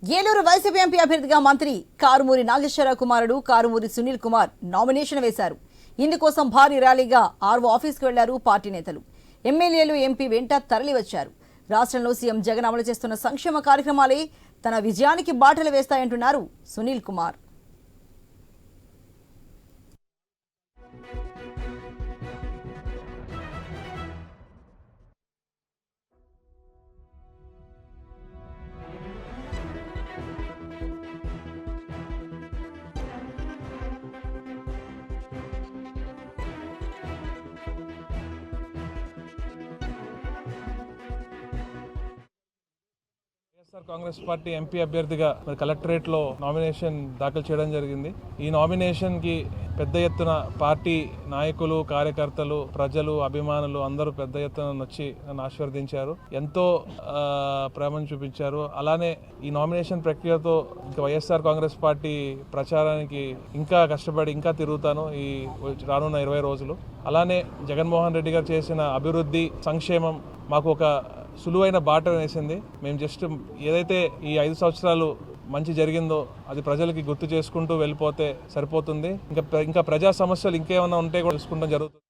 Eluru YCP MP అభ్యర్థిగా మంత్రి కారుమూరి నాగేశ్వరరావు కుమారుడు కారుమూరి సునీల్ కుమార్ నామినేషన్ వేశారు. ఇందుకోసం భారీ ర్యాలీగా ఆర్వో ఆఫీస్కు వెళ్లారు పార్టీ నేతలు. ఎమ్మెల్యేలు ఎంపీ వెంట తరలివచ్చారు. రాష్ట్రంలో సీఎం జగన్ అమలు చేస్తున్న సంక్షేమ కార్యక్రమాలే తన విజయానికి బాటలు వేస్తాయంటున్నారు సునీల్ కుమార్. కాంగ్రెస్ పార్టీ ఎంపీ అభ్యర్థిగా కలెక్టరేట్ లో నామినేషన్ దాఖలు చేయడం జరిగింది. ఈ నామినేషన్ కి పెద్ద ఎత్తున పార్టీ నాయకులు, కార్యకర్తలు, ప్రజలు, అభిమానులు అందరూ పెద్ద ఎత్తున వచ్చి నన్ను ఆశీర్వదించారు. ఎంతో ప్రేమను చూపించారు. అలానే ఈ నామినేషన్ ప్రక్రియతో వైఎస్ఆర్ కాంగ్రెస్ పార్టీ ప్రచారానికి ఇంకా కష్టపడి ఇంకా తిరుగుతాను ఈ రానున్న 20 రోజులు. అలానే జగన్మోహన్ రెడ్డి గారు చేసిన అభివృద్ధి, సంక్షేమం మాకు ఒక సులువైన బాట వేసింది. మేము జస్ట్ ఏదైతే ఈ 5 సంవత్సరాలు మంచి జరిగిందో అది ప్రజలకి గుర్తు చేసుకుంటూ వెళ్ళిపోతే సరిపోతుంది. ఇంకా ప్రజా సమస్యలు ఇంకేమైనా ఉంటే కూడా తెలుసుకుంటాం జరుగుతుంది.